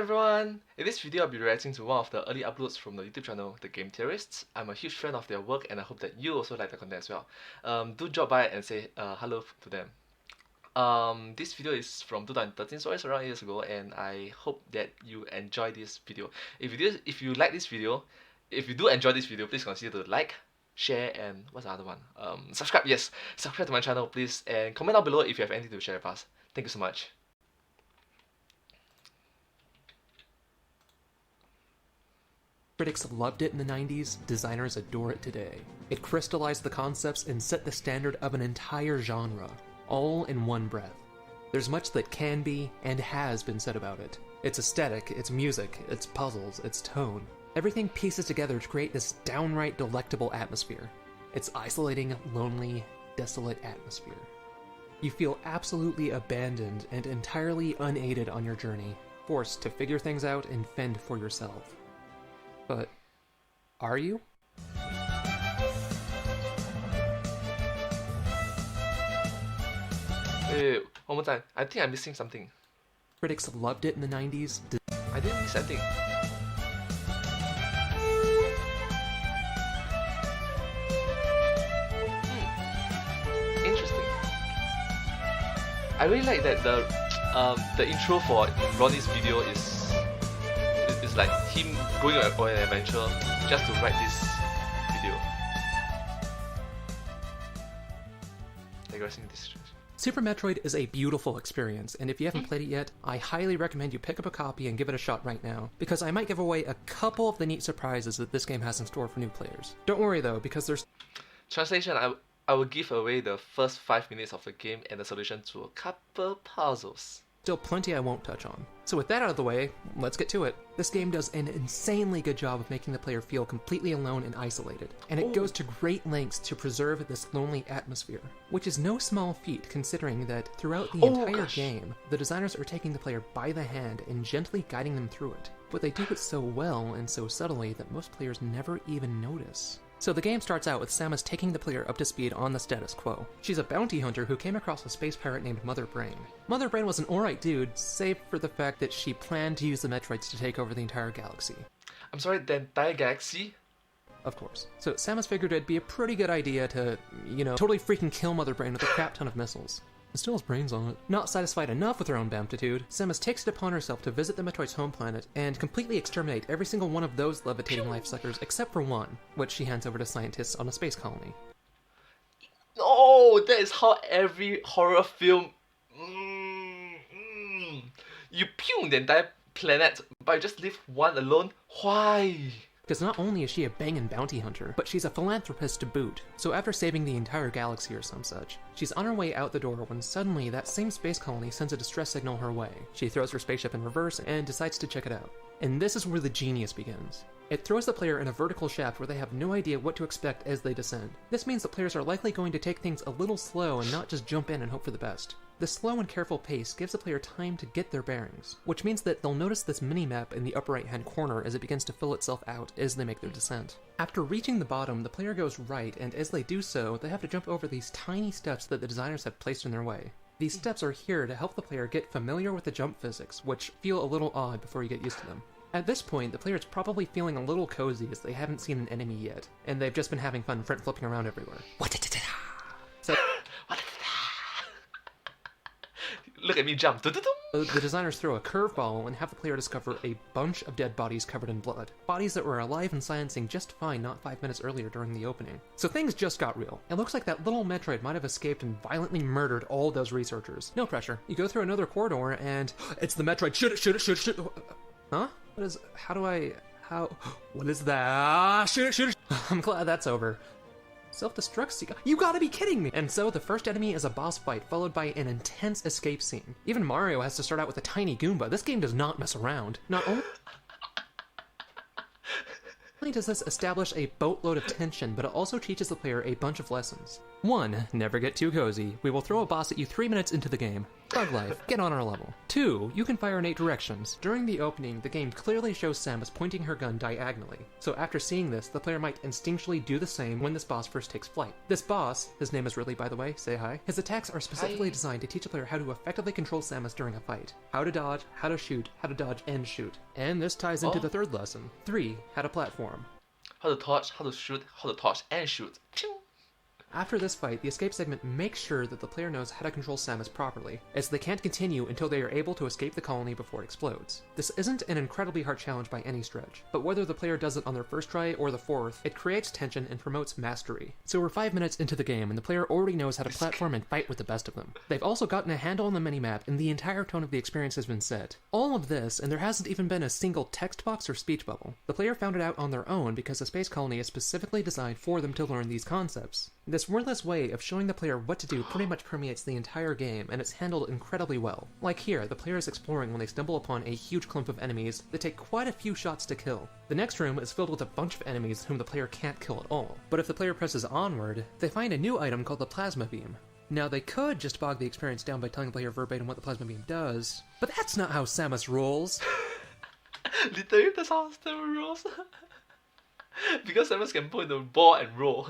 everyone! In this video I'll be reacting to one of the early uploads from the YouTube channel, The Game Theorists. I'm a huge fan of their work and I hope that you also like the content as well. Do drop by and say hello to them. This video is from 2013, so it's around 8 years ago, and I hope that you enjoy this video. If you like this video, if you do enjoy this video, please consider to like, share, and what's the other one? Subscribe, yes. Subscribe to my channel, please, and comment down below if you have anything to share with us. Thank you so much. Critics loved it in the 90s, designers adore it today. It crystallized the concepts and set the standard of an entire genre, all in one breath. There's much that can be, and has been said about it. Its aesthetic, its music, its puzzles, its tone. Everything pieces together to create this downright delectable atmosphere. Its isolating, lonely, desolate atmosphere. You feel absolutely abandoned and entirely unaided on your journey, forced to figure things out and fend for yourself. But are you? Wait, one more time. I think I'm missing something. Critics loved it in the 90s. I didn't miss anything. Interesting. I really like that the intro for Ronnie's video is like him going on an adventure just to write this video. Digressing this. Super Metroid is a beautiful experience, and if you haven't played it yet, I highly recommend you pick up a copy and give it a shot right now, because I might give away a couple of the neat surprises that this game has in store for new players. Don't worry though, because there's... Translation, I will give away the first 5 minutes of the game and the solution to a couple puzzles. Still plenty I won't touch on. So with that out of the way, let's get to it. This game does an insanely good job of making the player feel completely alone and isolated, and it goes to great lengths to preserve this lonely atmosphere, which is no small feat considering that throughout the entire game, the designers are taking the player by the hand and gently guiding them through it, but they do it so well and so subtly that most players never even notice. So the game starts out with Samus taking the player up to speed on the status quo. She's a bounty hunter who came across a space pirate named Mother Brain. Mother Brain was an alright dude, save for the fact that she planned to use the Metroids to take over the entire galaxy. I'm sorry, the entire galaxy? Of course. So Samus figured it'd be a pretty good idea to, totally freaking kill Mother Brain with a crap ton of missiles. It still has brains on it. Not satisfied enough with her own bountitude, Samus takes it upon herself to visit the Metroid's home planet and completely exterminate every single one of those levitating life suckers except for one, which she hands over to scientists on a space colony. Oh, that is how every horror film... You pew the entire planet, but you just leave one alone? Why? Because not only is she a bangin' bounty hunter, but she's a philanthropist to boot. So after saving the entire galaxy or some such, she's on her way out the door when suddenly that same space colony sends a distress signal her way. She throws her spaceship in reverse and decides to check it out. And this is where the genius begins. It throws the player in a vertical shaft where they have no idea what to expect as they descend. This means that players are likely going to take things a little slow and not just jump in and hope for the best. The slow and careful pace gives the player time to get their bearings, which means that they'll notice this mini-map in the upper right-hand corner as it begins to fill itself out as they make their descent. After reaching the bottom, the player goes right, and as they do so, they have to jump over these tiny steps that the designers have placed in their way. These steps are here to help the player get familiar with the jump physics, which feel a little odd before you get used to them. At this point, the player is probably feeling a little cozy as they haven't seen an enemy yet, and they've just been having fun front-flipping around everywhere. So, Look at me jump. the designers throw a curveball and have the player discover a bunch of dead bodies covered in blood. Bodies that were alive and silencing just fine not 5 minutes earlier during the opening. So things just got real. It looks like that little Metroid might have escaped and violently murdered all those researchers. No pressure. You go through another corridor and... It's the Metroid. Shoot it. Huh? What is that? Shoot it. I'm glad that's over. Self-destruct? You gotta be kidding me! And so the first enemy is a boss fight, followed by an intense escape scene. Even Mario has to start out with a tiny Goomba. This game does not mess around. Not only does this establish a boatload of tension, but it also teaches the player a bunch of lessons. 1. Never get too cozy. We will throw a boss at you 3 minutes into the game. Bug life, get on our level. 2. You can fire in 8 directions. During the opening, the game clearly shows Samus pointing her gun diagonally. So after seeing this, the player might instinctually do the same when this boss first takes flight. This boss, his name is Ridley by the way, say hi. His attacks are specifically designed to teach the player how to effectively control Samus during a fight. How to dodge, how to shoot, how to dodge and shoot. And this ties into the third lesson. 3. How to platform. How to touch, how to shoot, how to touch and shoot. Pew! After this fight, the escape segment makes sure that the player knows how to control Samus properly, as they can't continue until they are able to escape the colony before it explodes. This isn't an incredibly hard challenge by any stretch, but whether the player does it on their first try or the fourth, it creates tension and promotes mastery. So we're 5 minutes into the game and the player already knows how to platform and fight with the best of them. They've also gotten a handle on the minimap and the entire tone of the experience has been set. All of this, and there hasn't even been a single text box or speech bubble. The player found it out on their own because the space colony is specifically designed for them to learn these concepts. This wordless way of showing the player what to do pretty much permeates the entire game, and it's handled incredibly well. Like here, the player is exploring when they stumble upon a huge clump of enemies that take quite a few shots to kill. The next room is filled with a bunch of enemies whom the player can't kill at all. But if the player presses onward, they find a new item called the plasma beam. Now they could just bog the experience down by telling the player verbatim what the plasma beam does, but that's not how Samus rolls. Literally, that's how Samus rolls. Because Samus can put in the ball and roll.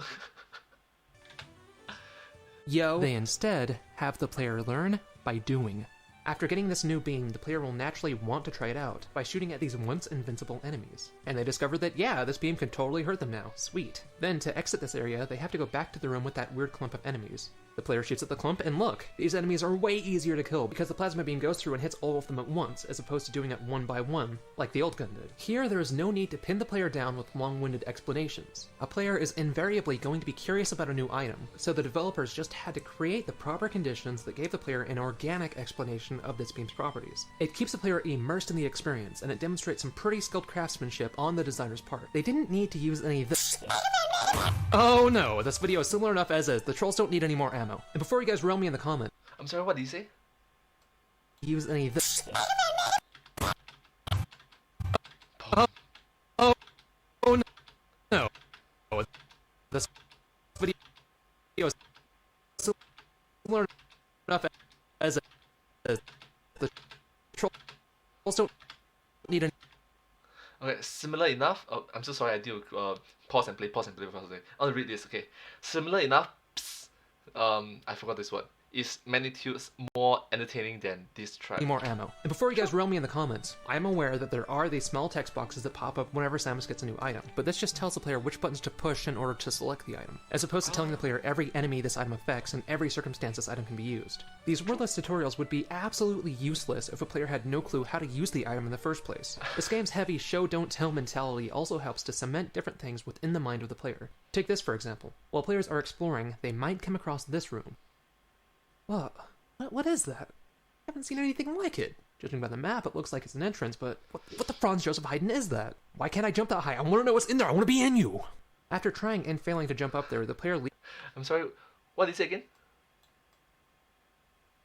They instead have the player learn by doing. After getting this new beam, the player will naturally want to try it out by shooting at these once invincible enemies. And they discover that, yeah, this beam can totally hurt them now. Sweet. Then, to exit this area, they have to go back to the room with that weird clump of enemies. The player shoots at the clump, and look, these enemies are way easier to kill because the plasma beam goes through and hits all of them at once, as opposed to doing it one by one, like the old gun did. Here, there is no need to pin the player down with long-winded explanations. A player is invariably going to be curious about a new item, so the developers just had to create the proper conditions that gave the player an organic explanation of this beam's properties. It keeps the player immersed in the experience, and it demonstrates some pretty skilled craftsmanship on the designer's part. They didn't need to use any of this. Oh no, this video is similar enough as is. The trolls don't need any more ammo. And before you guys rail me in the comments, I'm sorry, what did you say? use any of this. Oh no. This video is similar enough as is. The trolls don't need any. Okay, similar enough. Oh, I'm so sorry. I do pause and play. I want to read this. Okay, similar enough. I forgot this word. Is magnitudes more entertaining than this track? More ammo. And before you guys rail me in the comments, I am aware that there are these small text boxes that pop up whenever Samus gets a new item, but this just tells the player which buttons to push in order to select the item, as opposed to telling the player every enemy this item affects and every circumstance this item can be used. These wordless tutorials would be absolutely useless if a player had no clue how to use the item in the first place. This game's heavy show-don't-tell mentality also helps to cement different things within the mind of the player. Take this for example. While players are exploring, they might come across this room. What is that? I haven't seen anything like it. Judging by the map, it looks like it's an entrance, but what the Franz Joseph Haydn is that? Why can't I jump that high? I want to know what's in there. I want to be in you. After trying and failing to jump up there, the player leaves. I'm sorry, what did you say again?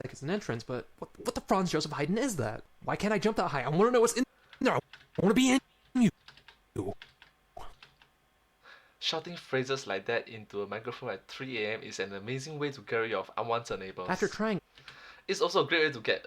Like it's an entrance, but what the Franz Joseph Haydn is that? Why can't I jump that high? I want to know what's in there. I want to be in you. Shouting phrases like that into a microphone at 3 AM is an amazing way to get rid of unwanted neighbors. After trying, it's also a great way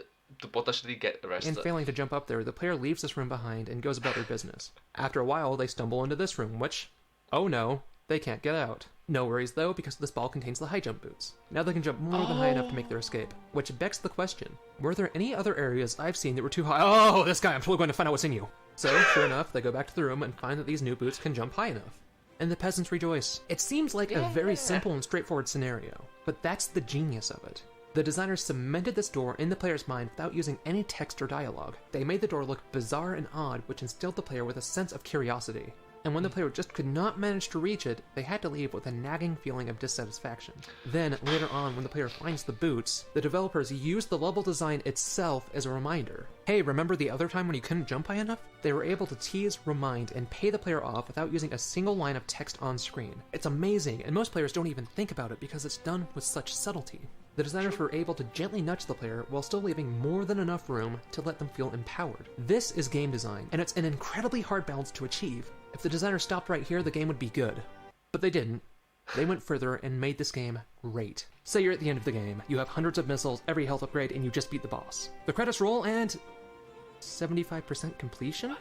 to potentially get arrested. And failing to jump up there, the player leaves this room behind and goes about their business. After a while, they stumble into this room, which, oh no, they can't get out. No worries though, because this ball contains the high jump boots. Now they can jump more than high enough to make their escape. Which begs the question, were there any other areas I've seen that were too high? Oh, this guy, I'm totally going to find out what's in you. So, sure enough, they go back to the room and find that these new boots can jump high enough. And the peasants rejoice. It seems like a very simple and straightforward scenario, but that's the genius of it. The designers cemented this door in the player's mind without using any text or dialogue. They made the door look bizarre and odd, which instilled the player with a sense of curiosity. And when the player just could not manage to reach it, they had to leave with a nagging feeling of dissatisfaction. Then, later on, when the player finds the boots, the developers used the level design itself as a reminder. Hey, remember the other time when you couldn't jump high enough? They were able to tease, remind, and pay the player off without using a single line of text on screen. It's amazing, and most players don't even think about it because it's done with such subtlety. The designers were able to gently nudge the player while still leaving more than enough room to let them feel empowered. This is game design, and it's an incredibly hard balance to achieve. If the designers stopped right here, the game would be good. But they didn't. They went further and made this game great. Say you're at the end of the game, you have hundreds of missiles, every health upgrade, and you just beat the boss. The credits roll and 75% completion?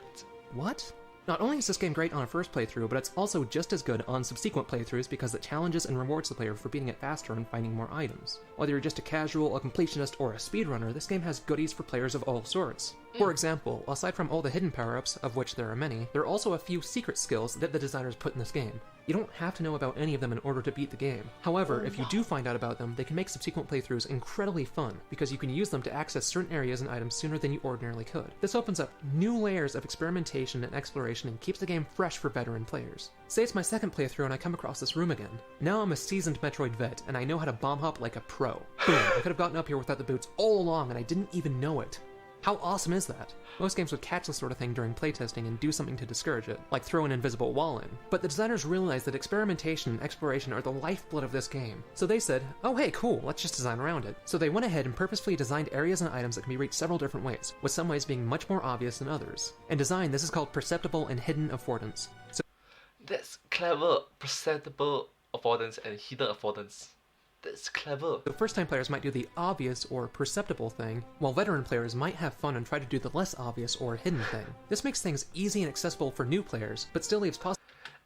What? Not only is this game great on a first playthrough, but it's also just as good on subsequent playthroughs because it challenges and rewards the player for beating it faster and finding more items. Whether you're just a casual, a completionist, or a speedrunner, this game has goodies for players of all sorts. For example, aside from all the hidden power-ups, of which there are many, there are also a few secret skills that the designers put in this game. You don't have to know about any of them in order to beat the game. However, if you do find out about them, they can make subsequent playthroughs incredibly fun, because you can use them to access certain areas and items sooner than you ordinarily could. This opens up new layers of experimentation and exploration and keeps the game fresh for veteran players. Say it's my second playthrough and I come across this room again. Now I'm a seasoned Metroid vet, and I know how to bomb hop like a pro. Boom, I could have gotten up here without the boots all along and I didn't even know it. How awesome is that? Most games would catch this sort of thing during playtesting and do something to discourage it, like throw an invisible wall in. But the designers realized that experimentation and exploration are the lifeblood of this game. So they said, oh hey, cool, let's just design around it. So they went ahead and purposefully designed areas and items that can be reached several different ways, with some ways being much more obvious than others. In design, this is called perceptible and hidden affordance. So That's clever. Perceptible affordance and hidden affordance. That's clever. first-time players might do the obvious or perceptible thing, while veteran players might have fun and try to do the less obvious or hidden thing. This makes things easy and accessible for new players, but still leaves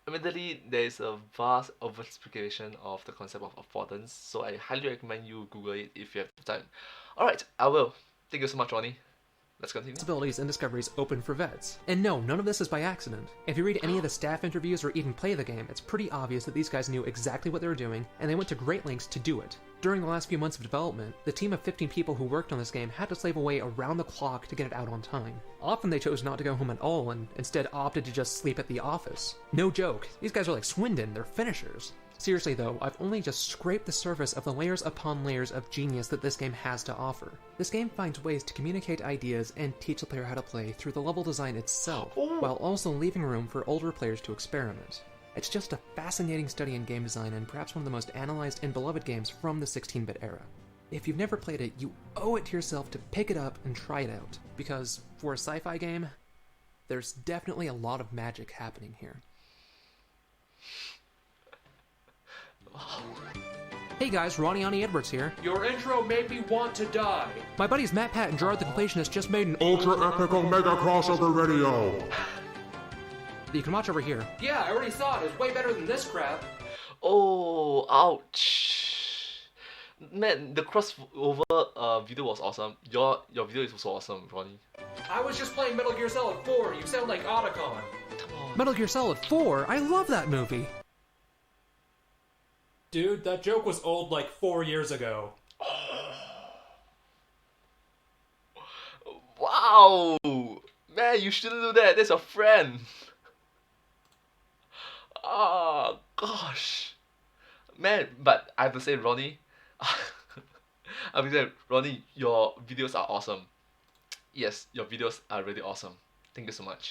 Admittedly, there is a vast oversimplification of the concept of affordance, so I highly recommend you Google it if you have time. Alright, I will. Thank you so much, Ronnie. Let's continue. possibilities and discoveries open for vets. And no, none of this is by accident. If you read any of the staff interviews or even play the game, it's pretty obvious that these guys knew exactly what they were doing, and they went to great lengths to do it. During the last few months of development, the team of 15 people who worked on this game had to slave away around the clock to get it out on time. Often they chose not to go home at all and instead opted to just sleep at the office. No joke, these guys are like Swindon, they're finishers. Seriously though, I've only just scraped the surface of the layers upon layers of genius that this game has to offer. This game finds ways to communicate ideas and teach the player how to play through the level design itself, while also leaving room for older players to experiment. It's just a fascinating study in game design and perhaps one of the most analyzed and beloved games from the 16-bit era. If you've never played it, you owe it to yourself to pick it up and try it out, because for a sci-fi game, there's definitely a lot of magic happening here. Hey guys, Ronnie Edwards here. Your intro made me want to die. My buddies Matt, Pat, and Gerard the Completionist just made an Ultra Epic Omega Crossover Video. that you can watch over here. Yeah, I already saw it. It was way better than this crap. Oh, ouch. Man, the crossover video was awesome. Your video is also awesome, Ronnie. I was just playing Metal Gear Solid 4. You sound like Otacon. Come on. Metal Gear Solid 4? I love that movie! Dude, that joke was old like 4 years ago. Wow! Man, you shouldn't do that. That's your friend. Oh, gosh. Man, but I have to say, Ronnie, I have to say, Ronnie, your videos are awesome. Yes, your videos are really awesome. Thank you so much.